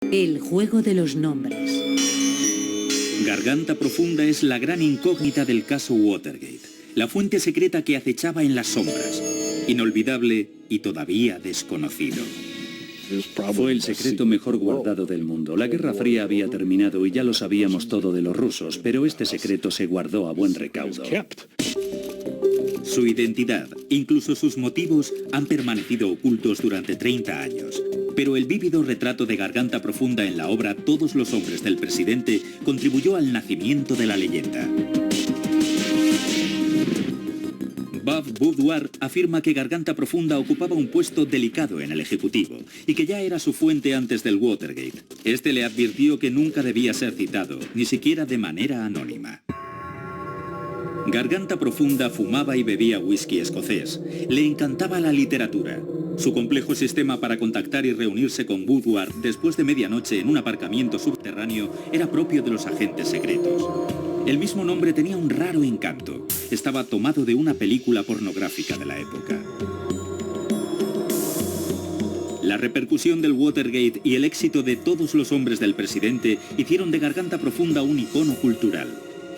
El juego de los nombres. Garganta Profunda es la gran incógnita del caso Watergate, la fuente secreta que acechaba en las sombras, inolvidable y todavía desconocido. Fue el secreto mejor guardado del mundo. La Guerra Fría había terminado y ya lo sabíamos todo de los rusos, pero este secreto se guardó a buen recaudo. Su identidad, incluso sus motivos, han permanecido ocultos durante 30 años. Pero el vívido retrato de Garganta Profunda en la obra Todos los hombres del presidente contribuyó al nacimiento de la leyenda. Bob Woodward afirma que Garganta Profunda ocupaba un puesto delicado en el Ejecutivo y que ya era su fuente antes del Watergate. Este le advirtió que nunca debía ser citado, ni siquiera de manera anónima. Garganta Profunda fumaba y bebía whisky escocés. Le encantaba la literatura. Su complejo sistema para contactar y reunirse con Woodward después de medianoche en un aparcamiento subterráneo era propio de los agentes secretos. El mismo nombre tenía un raro encanto. Estaba tomado de una película pornográfica de la época. La repercusión del Watergate y el éxito de Todos los hombres del presidente hicieron de Garganta Profunda un icono cultural.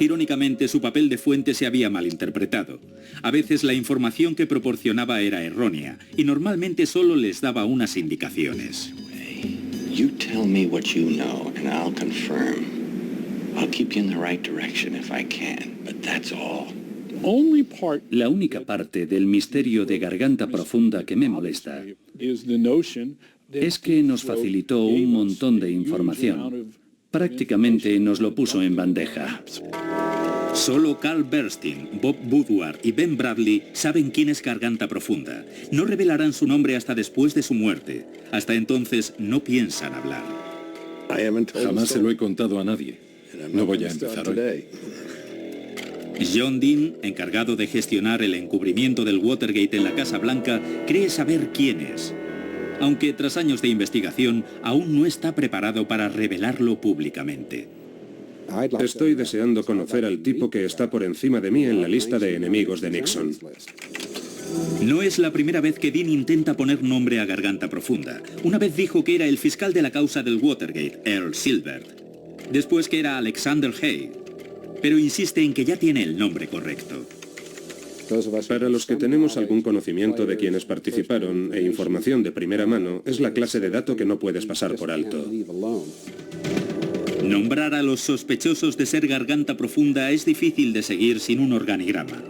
Irónicamente, su papel de fuente se había malinterpretado. A veces la información que proporcionaba era errónea y normalmente solo les daba unas indicaciones. You tell me what you know and I'll confirm. I'll keep you in the right direction if I can, but that's all. La única parte del misterio de Garganta Profunda que me molesta es que nos facilitó un montón de información. Prácticamente nos lo puso en bandeja. Solo Carl Bernstein, Bob Woodward y Ben Bradley saben quién es Garganta Profunda. No revelarán su nombre hasta después de su muerte. Hasta entonces no piensan hablar. Jamás se lo he contado a nadie. No voy a empezar hoy. John Dean, encargado de gestionar el encubrimiento del Watergate en la Casa Blanca, cree saber quién es. Aunque tras años de investigación, aún no está preparado para revelarlo públicamente. Estoy deseando conocer al tipo que está por encima de mí en la lista de enemigos de Nixon. No es la primera vez que Dean intenta poner nombre a Garganta Profunda. Una vez dijo que era el fiscal de la causa del Watergate, Earl Silbert. Después que era Alexander Haig. Pero insiste en que ya tiene el nombre correcto. Para los que tenemos algún conocimiento de quienes participaron e información de primera mano, es la clase de dato que no puedes pasar por alto. Nombrar a los sospechosos de ser Garganta Profunda es difícil de seguir sin un organigrama.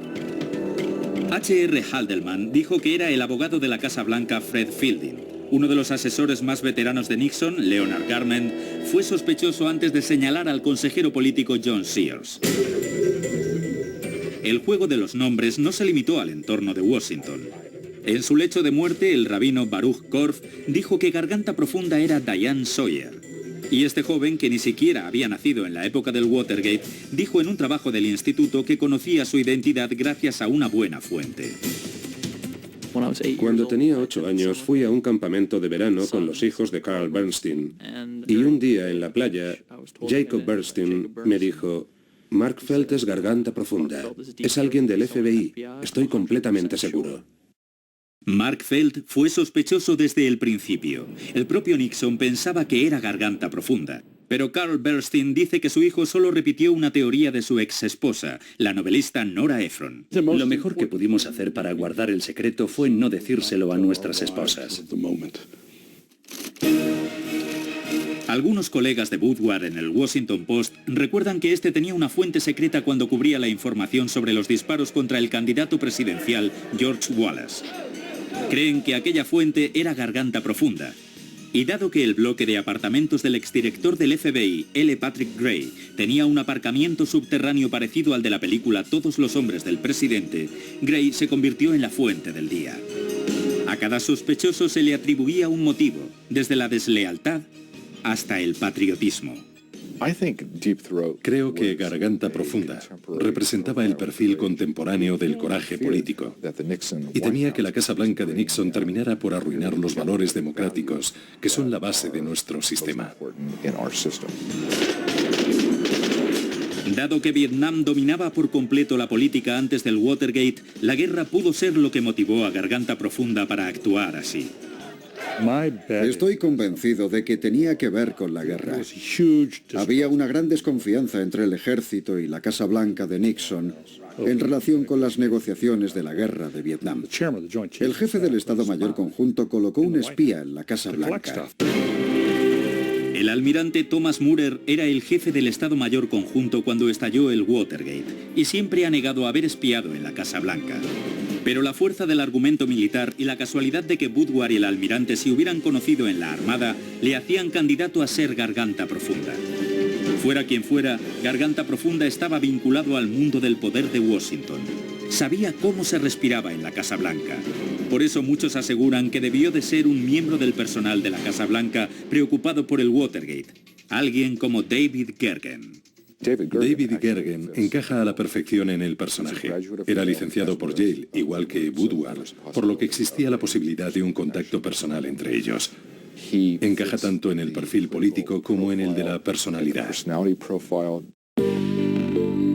H.R. Haldeman dijo que era el abogado de la Casa Blanca Fred Fielding. Uno de los asesores más veteranos de Nixon, Leonard Garment, fue sospechoso antes de señalar al consejero político John Sears. El juego de los nombres no se limitó al entorno de Washington. En su lecho de muerte, el rabino Baruch Korf dijo que Garganta Profunda era Diane Sawyer. Y este joven, que ni siquiera había nacido en la época del Watergate, dijo en un trabajo del instituto que conocía su identidad gracias a una buena fuente. Cuando tenía 8 años fui a un campamento de verano con los hijos de Carl Bernstein. Y un día en la playa, Jacob Bernstein me dijo: Mark Felt es Garganta Profunda. Es alguien del FBI. Estoy completamente seguro. Mark Felt fue sospechoso desde el principio. El propio Nixon pensaba que era Garganta Profunda. Pero Carl Bernstein dice que su hijo solo repitió una teoría de su ex esposa, la novelista Nora Ephron. Lo mejor que pudimos hacer para guardar el secreto fue no decírselo a nuestras esposas. Algunos colegas de Woodward en el Washington Post recuerdan que este tenía una fuente secreta cuando cubría la información sobre los disparos contra el candidato presidencial George Wallace. Creen que aquella fuente era Garganta Profunda. Y dado que el bloque de apartamentos del exdirector del FBI, L. Patrick Gray, tenía un aparcamiento subterráneo parecido al de la película Todos los hombres del presidente, Gray se convirtió en la fuente del día. A cada sospechoso se le atribuía un motivo, desde la deslealtad hasta el patriotismo. Creo que Garganta Profunda representaba el perfil contemporáneo del coraje político y temía que la Casa Blanca de Nixon terminara por arruinar los valores democráticos que son la base de nuestro sistema. Dado que Vietnam dominaba por completo la política antes del Watergate, la guerra pudo ser lo que motivó a Garganta Profunda para actuar así. Estoy convencido de que tenía que ver con la guerra. Había una gran desconfianza entre el ejército y la Casa Blanca de Nixon en relación con las negociaciones de la guerra de Vietnam. El jefe del Estado Mayor Conjunto colocó un espía en la Casa Blanca. El almirante Thomas Murer era el jefe del Estado Mayor Conjunto cuando estalló el Watergate y siempre ha negado haber espiado en la Casa Blanca. Pero la fuerza del argumento militar y la casualidad de que Woodward y el almirante se hubieran conocido en la Armada le hacían candidato a ser Garganta Profunda. Fuera quien fuera, Garganta Profunda estaba vinculado al mundo del poder de Washington. Sabía cómo se respiraba en la Casa Blanca. Por eso muchos aseguran que debió de ser un miembro del personal de la Casa Blanca preocupado por el Watergate. Alguien como David Gergen. David Gergen encaja a la perfección en el personaje. Era licenciado por Yale, igual que Woodward, por lo que existía la posibilidad de un contacto personal entre ellos. Encaja tanto en el perfil político como en el de la personalidad.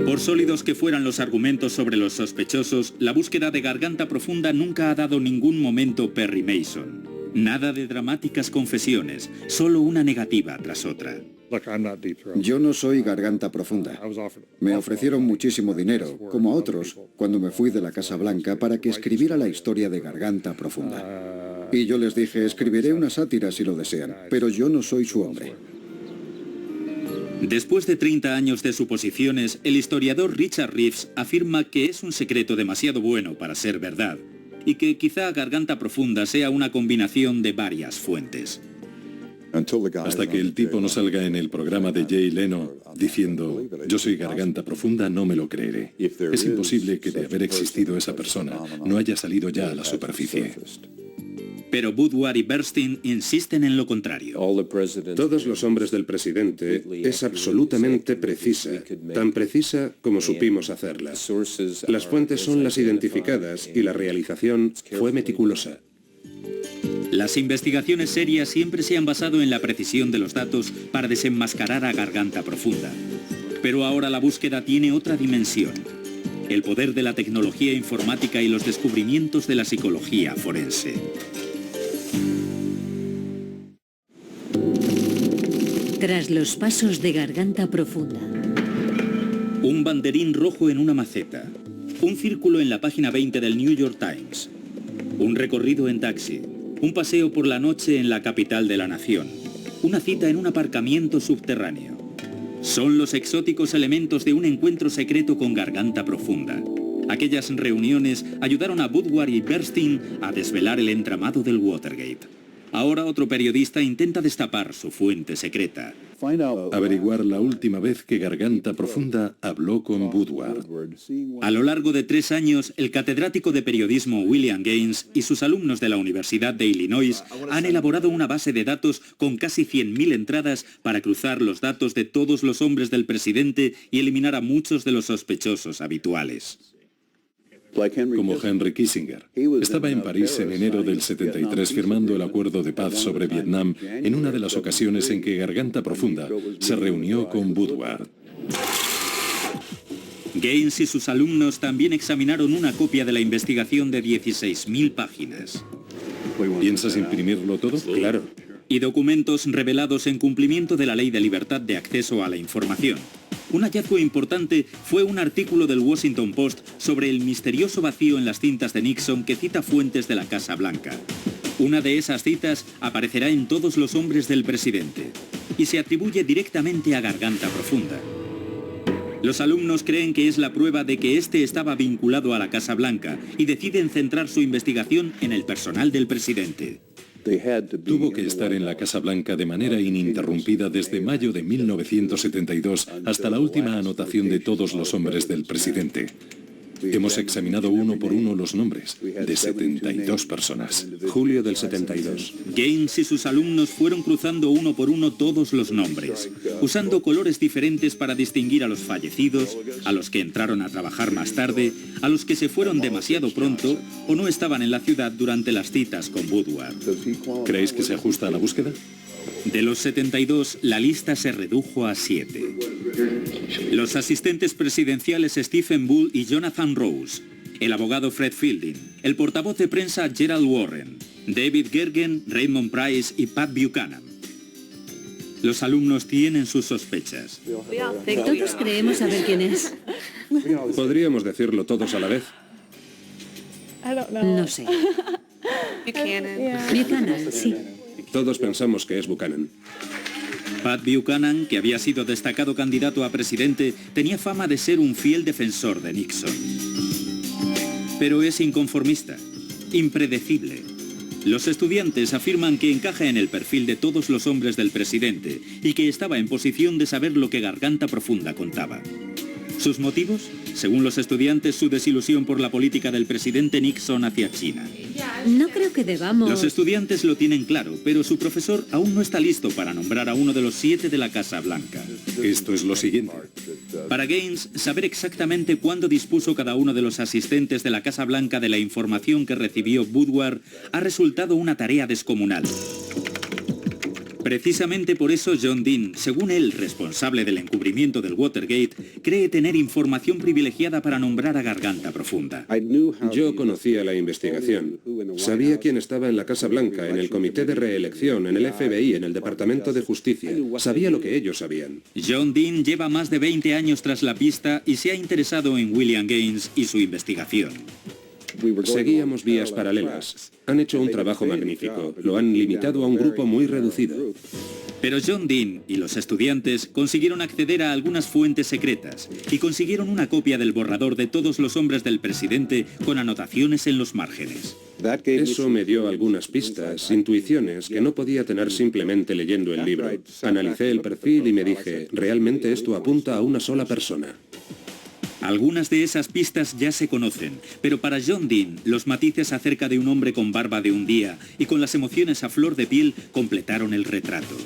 Por sólidos que fueran los argumentos sobre los sospechosos, la búsqueda de Garganta Profunda nunca ha dado ningún momento Perry Mason. Nada de dramáticas confesiones, solo una negativa tras otra. Yo no soy Garganta Profunda. Me ofrecieron muchísimo dinero, como a otros, cuando me fui de la Casa Blanca para que escribiera la historia de Garganta Profunda. Y yo les dije, escribiré una sátira si lo desean, pero yo no soy su hombre. Después de 30 años de suposiciones, el historiador Richard Reeves afirma que es un secreto demasiado bueno para ser verdad y que quizá Garganta Profunda sea una combinación de varias fuentes. Hasta que el tipo no salga en el programa de Jay Leno diciendo yo soy Garganta Profunda, no me lo creeré. Es imposible que de haber existido esa persona no haya salido ya a la superficie. Pero Woodward y Bernstein insisten en lo contrario. Todos los hombres del presidente es absolutamente precisa, tan precisa como supimos hacerla. Las fuentes son las identificadas y la realización fue meticulosa. Las investigaciones serias siempre se han basado en la precisión de los datos para desenmascarar a Garganta Profunda. Pero ahora la búsqueda tiene otra dimensión. El poder de la tecnología informática y los descubrimientos de la psicología forense. Tras los pasos de Garganta Profunda. Un banderín rojo en una maceta. Un círculo en la página 20 del New York Times. Un recorrido en taxi. Un paseo por la noche en la capital de la nación. Una cita en un aparcamiento subterráneo. Son los exóticos elementos de un encuentro secreto con Garganta Profunda. Aquellas reuniones ayudaron a Woodward y Bernstein a desvelar el entramado del Watergate. Ahora otro periodista intenta destapar su fuente secreta. Averiguar la última vez que Garganta Profunda habló con Woodward. A lo largo de 3 años, el catedrático de periodismo William Gaines y sus alumnos de la Universidad de Illinois han elaborado una base de datos con casi 100.000 entradas para cruzar los datos de todos los hombres del presidente y eliminar a muchos de los sospechosos habituales. Como Henry Kissinger. Estaba en París en enero del 73 firmando el acuerdo de paz sobre Vietnam en una de las ocasiones en que Garganta Profunda se reunió con Woodward. Gaines y sus alumnos también examinaron una copia de la investigación de 16.000 páginas. ¿Piensas imprimirlo todo? Claro. Y documentos revelados en cumplimiento de la Ley de Libertad de Acceso a la Información. Un hallazgo importante fue un artículo del Washington Post sobre el misterioso vacío en las cintas de Nixon que cita fuentes de la Casa Blanca. Una de esas citas aparecerá en todos los hombres del presidente y se atribuye directamente a Garganta Profunda. Los alumnos creen que es la prueba de que este estaba vinculado a la Casa Blanca y deciden centrar su investigación en el personal del presidente. Tuvo que estar en la Casa Blanca de manera ininterrumpida desde mayo de 1972 hasta la última anotación de todos los hombres del presidente. Hemos examinado uno por uno los nombres de 72 personas. Julio del 72. Gaines y sus alumnos fueron cruzando uno por uno todos los nombres, usando colores diferentes para distinguir a los fallecidos, a los que entraron a trabajar más tarde, a los que se fueron demasiado pronto o no estaban en la ciudad durante las citas con Woodward. ¿Creéis que se ajusta a la búsqueda? De los 72, la lista se redujo a 7. Los asistentes presidenciales Stephen Bull y Jonathan Rose, el abogado Fred Fielding, el portavoz de prensa Gerald Warren, David Gergen, Raymond Price y Pat Buchanan. Los alumnos tienen sus sospechas. Todos creemos saber quién es. ¿Podríamos decirlo todos a la vez? No sé. Buchanan, sí. Todos pensamos que es Buchanan. Pat Buchanan, que había sido destacado candidato a presidente, tenía fama de ser un fiel defensor de Nixon. Pero es inconformista, impredecible. Los estudiantes afirman que encaja en el perfil de todos los hombres del presidente y que estaba en posición de saber lo que Garganta Profunda contaba. ¿Sus motivos? Según los estudiantes, su desilusión por la política del presidente Nixon hacia China. No creo que debamos... Los estudiantes lo tienen claro, pero su profesor aún no está listo para nombrar a uno de los 7 de la Casa Blanca. Esto es lo siguiente. Para Gaines, saber exactamente cuándo dispuso cada uno de los asistentes de la Casa Blanca de la información que recibió Woodward ha resultado una tarea descomunal. Precisamente por eso John Dean, según él responsable del encubrimiento del Watergate, cree tener información privilegiada para nombrar a Garganta Profunda. Yo conocía la investigación. Sabía quién estaba en la Casa Blanca, en el Comité de Reelección, en el FBI, en el Departamento de Justicia. Sabía lo que ellos sabían. John Dean lleva más de 20 años tras la pista y se ha interesado en William Gaines y su investigación. Seguíamos vías paralelas. Han hecho un trabajo magnífico. Lo han limitado a un grupo muy reducido. Pero John Dean y los estudiantes consiguieron acceder a algunas fuentes secretas y consiguieron una copia del borrador de todos los hombres del presidente con anotaciones en los márgenes. Eso me dio algunas pistas, intuiciones que no podía tener simplemente leyendo el libro. Analicé el perfil y me dije, realmente esto apunta a una sola persona. Algunas de esas pistas ya se conocen, pero para John Dean, los matices acerca de un hombre con barba de un día y con las emociones a flor de piel completaron el retrato.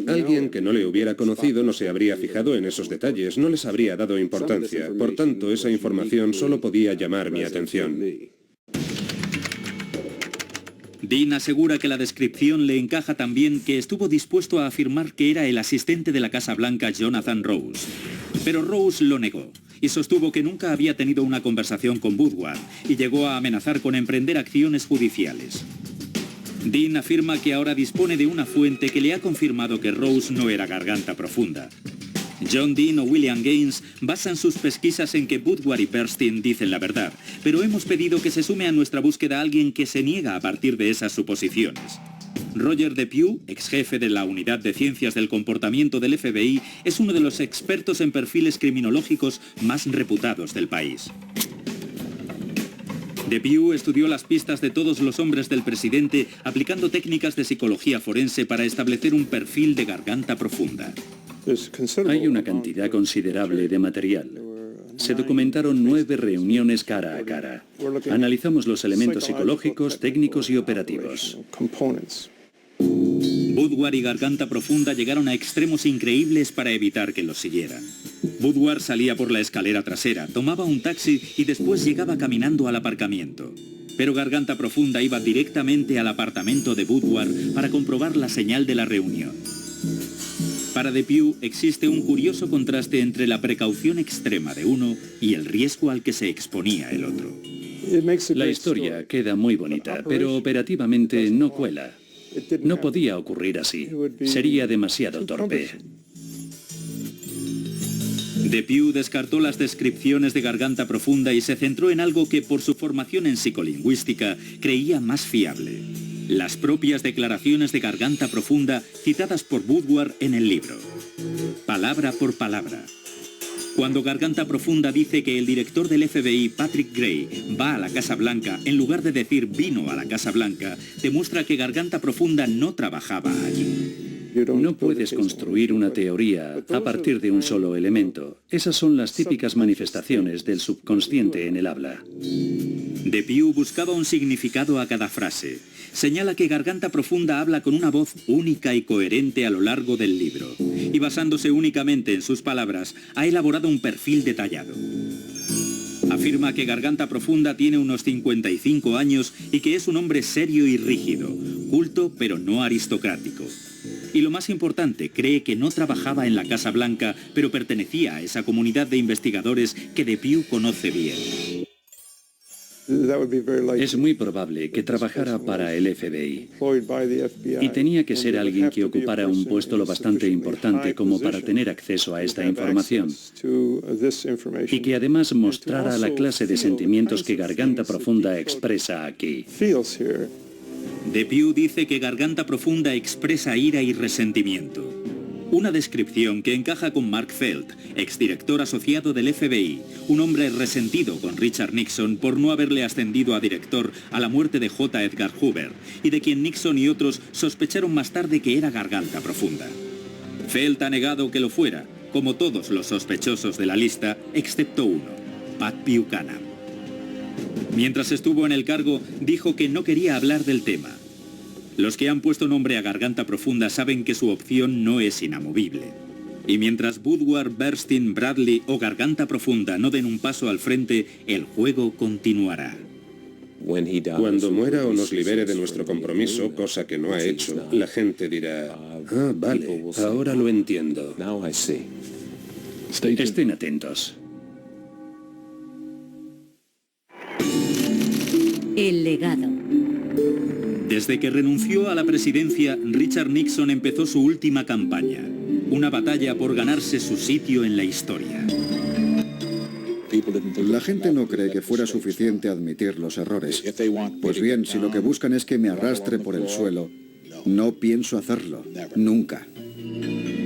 Alguien que no le hubiera conocido no se habría fijado en esos detalles, no les habría dado importancia. Por tanto, esa información solo podía llamar mi atención. Dean asegura que la descripción le encaja tan bien que estuvo dispuesto a afirmar que era el asistente de la Casa Blanca Jonathan Rose. Pero Rose lo negó y sostuvo que nunca había tenido una conversación con Woodward y llegó a amenazar con emprender acciones judiciales. Dean afirma que ahora dispone de una fuente que le ha confirmado que Rose no era Garganta Profunda. John Dean o William Gaines basan sus pesquisas en que Woodward y Bernstein dicen la verdad, pero hemos pedido que se sume a nuestra búsqueda a alguien que se niega a partir de esas suposiciones. Roger DePue, ex jefe de la Unidad de Ciencias del Comportamiento del FBI, es uno de los expertos en perfiles criminológicos más reputados del país. DePue estudió las pistas de todos los hombres del presidente aplicando técnicas de psicología forense para establecer un perfil de Garganta Profunda. Hay una cantidad considerable de material. Se documentaron 9 reuniones cara a cara. Analizamos los elementos psicológicos, técnicos y operativos. Woodward y Garganta Profunda llegaron a extremos increíbles para evitar que los siguieran. Woodward salía por la escalera trasera, tomaba un taxi y después llegaba caminando al aparcamiento. Pero Garganta Profunda iba directamente al apartamento de Woodward para comprobar la señal de la reunión. Para DePue existe un curioso contraste entre la precaución extrema de uno y el riesgo al que se exponía el otro. La historia queda muy bonita, pero operativamente no cuela. No podía ocurrir así. Sería demasiado torpe. DePue descartó las descripciones de Garganta Profunda y se centró en algo que por su formación en psicolingüística creía más fiable: las propias declaraciones de Garganta Profunda citadas por Woodward en el libro. Palabra por palabra. Cuando Garganta Profunda dice que el director del FBI, Patrick Gray, va a la Casa Blanca, en lugar de decir vino a la Casa Blanca, demuestra que Garganta Profunda no trabajaba allí. No puedes construir una teoría a partir de un solo elemento. Esas son las típicas manifestaciones del subconsciente en el habla. DePue buscaba un significado a cada frase. Señala que Garganta Profunda habla con una voz única y coherente a lo largo del libro, y basándose únicamente en sus palabras, ha elaborado un perfil detallado. Afirma que Garganta Profunda tiene unos 55 años y que es un hombre serio y rígido, culto pero no aristocrático. Y lo más importante, cree que no trabajaba en la Casa Blanca, pero pertenecía a esa comunidad de investigadores que DePue conoce bien. Es muy probable que trabajara para el FBI. Y tenía que ser alguien que ocupara un puesto lo bastante importante como para tener acceso a esta información. Y que además mostrara la clase de sentimientos que Garganta Profunda expresa aquí. Depew dice que Garganta Profunda expresa ira y resentimiento. Una descripción que encaja con Mark Felt, exdirector asociado del FBI, un hombre resentido con Richard Nixon por no haberle ascendido a director a la muerte de J. Edgar Hoover, y de quien Nixon y otros sospecharon más tarde que era Garganta Profunda. Felt ha negado que lo fuera, como todos los sospechosos de la lista, excepto uno, Pat Buchanan. Mientras estuvo en el cargo, dijo que no quería hablar del tema. Los que han puesto nombre a Garganta Profunda saben que su opción no es inamovible. Y mientras Woodward, Bernstein, Bradley o Garganta Profunda no den un paso al frente, el juego continuará. Cuando muera o nos libere de nuestro compromiso, cosa que no ha hecho, la gente dirá, ah, vale, ahora lo entiendo. Estén atentos. El legado. Desde que renunció a la presidencia, Richard Nixon empezó su última campaña, una batalla por ganarse su sitio en la historia. La gente no cree que fuera suficiente admitir los errores. Pues bien, si lo que buscan es que me arrastre por el suelo, no pienso hacerlo, nunca.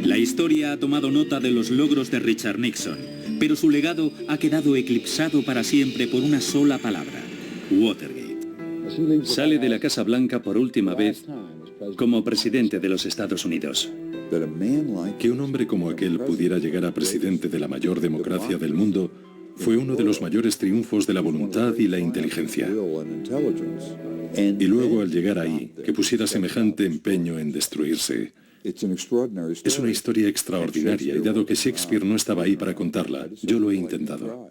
La historia ha tomado nota de los logros de Richard Nixon, pero su legado ha quedado eclipsado para siempre por una sola palabra: Watergate. Sale de la Casa Blanca por última vez como presidente de los Estados Unidos. Que un hombre como aquel pudiera llegar a presidente de la mayor democracia del mundo fue uno de los mayores triunfos de la voluntad y la inteligencia. Y luego, al llegar ahí, que pusiera semejante empeño en destruirse. Es una historia extraordinaria, y dado que Shakespeare no estaba ahí para contarla, yo lo he intentado.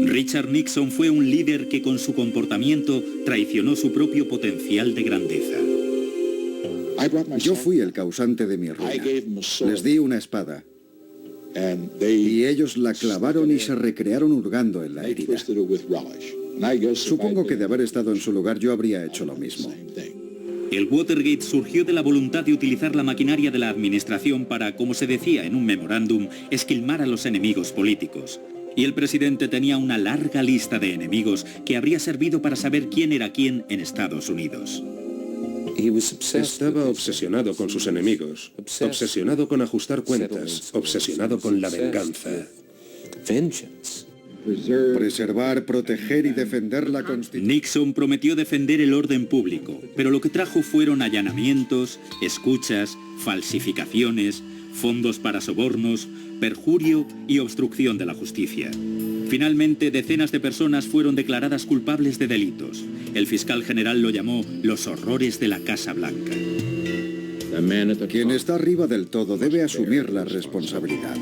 Richard Nixon fue un líder que con su comportamiento traicionó su propio potencial de grandeza. Yo fui el causante de mi ruina. Les di una espada. Y ellos la clavaron y se recrearon hurgando en la herida. Supongo que de haber estado en su lugar yo habría hecho lo mismo. El Watergate surgió de la voluntad de utilizar la maquinaria de la administración para, como se decía en un memorándum, esquilmar a los enemigos políticos. Y el presidente tenía una larga lista de enemigos que habría servido para saber quién era quién en Estados Unidos. Estaba obsesionado con sus enemigos, obsesionado con ajustar cuentas, obsesionado con la venganza. Preservar, proteger y defender la Constitución. Nixon prometió defender el orden público, pero lo que trajo fueron allanamientos, escuchas, falsificaciones, fondos para sobornos, perjurio y obstrucción de la justicia. Finalmente, decenas de personas fueron declaradas culpables de delitos. El fiscal general lo llamó los horrores de la Casa Blanca. Quien está arriba del todo debe asumir la responsabilidad.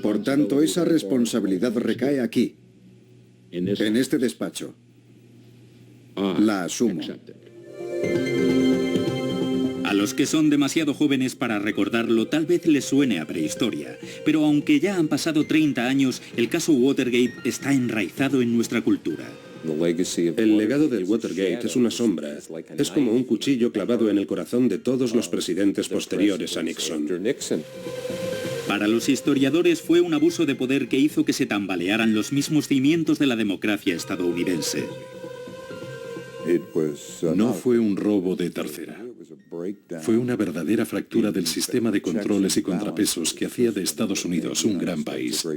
Por tanto, esa responsabilidad recae aquí, en este despacho. La asumo. A los que son demasiado jóvenes para recordarlo, tal vez les suene a prehistoria, pero aunque ya han pasado 30 años, el caso Watergate está enraizado en nuestra cultura. El legado del Watergate es una sombra. Es como un cuchillo clavado en el corazón de todos los presidentes posteriores a Nixon. Para los historiadores fue un abuso de poder que hizo que se tambalearan los mismos cimientos de la democracia estadounidense. No fue un robo de tercera. Fue una verdadera fractura del sistema de controles y contrapesos que hacía de Estados Unidos un gran país.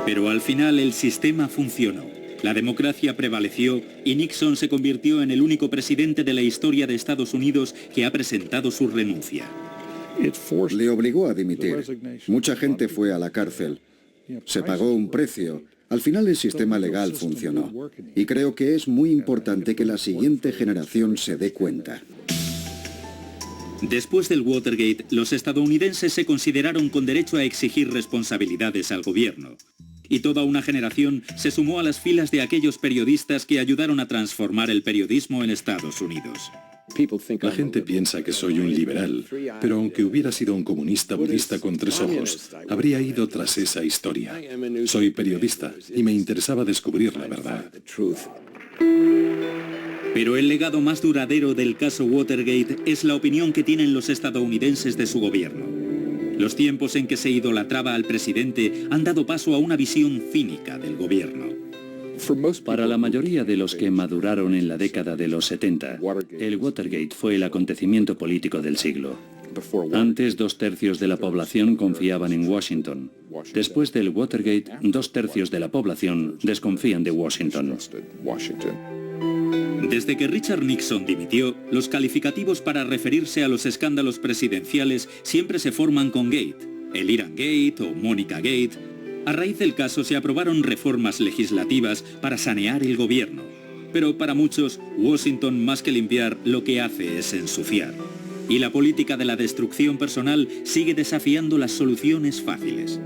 Pero al final el sistema funcionó. La democracia prevaleció y Nixon se convirtió en el único presidente de la historia de Estados Unidos que ha presentado su renuncia. Le obligó a dimitir. Mucha gente fue a la cárcel. Se pagó un precio. Al final el sistema legal funcionó. Y creo que es muy importante que la siguiente generación se dé cuenta. Después del Watergate, los estadounidenses se consideraron con derecho a exigir responsabilidades al gobierno. Y toda una generación se sumó a las filas de aquellos periodistas que ayudaron a transformar el periodismo en Estados Unidos. La gente piensa que soy un liberal, pero aunque hubiera sido un comunista budista con 3 ojos, habría ido tras esa historia. Soy periodista y me interesaba descubrir la verdad. Pero el legado más duradero del caso Watergate es la opinión que tienen los estadounidenses de su gobierno. Los tiempos en que se idolatraba al presidente han dado paso a una visión cínica del gobierno. Para la mayoría de los que maduraron en la década de los 70, el Watergate fue el acontecimiento político del siglo. Antes, 2/3 de la población confiaban en Washington. Después del Watergate, 2/3 de la población desconfían de Washington. Desde que Richard Nixon dimitió, los calificativos para referirse a los escándalos presidenciales siempre se forman con Gate, el Iran Gate o Mónica Gate. A raíz del caso se aprobaron reformas legislativas para sanear el gobierno. Pero para muchos, Washington más que limpiar lo que hace es ensuciar. Y la política de la destrucción personal sigue desafiando las soluciones fáciles.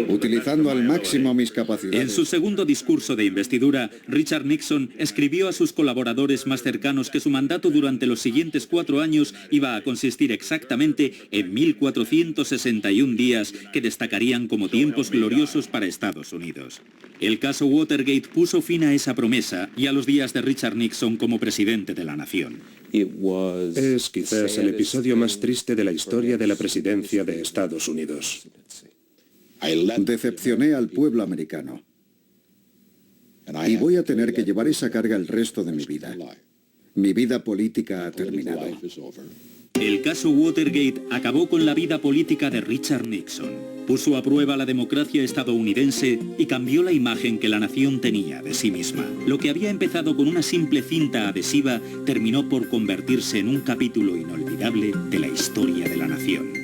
Utilizando al máximo mis En capacidades. su segundo discurso de investidura, Richard Nixon escribió a sus colaboradores más cercanos que su mandato durante los siguientes 4 años iba a consistir exactamente en 1.461 días que destacarían como tiempos gloriosos para Estados Unidos. El caso Watergate puso fin a esa promesa y a los días de Richard Nixon como presidente de la nación. Es quizás el episodio más triste de la historia de la presidencia de Estados Unidos. Decepcioné al pueblo americano. Y voy a tener que llevar esa carga el resto de mi vida. Mi vida política ha terminado. El caso Watergate acabó con la vida política de Richard Nixon. Puso a prueba la democracia estadounidense y cambió la imagen que la nación tenía de sí misma. Lo que había empezado con una simple cinta adhesiva terminó por convertirse en un capítulo inolvidable de la historia de la nación.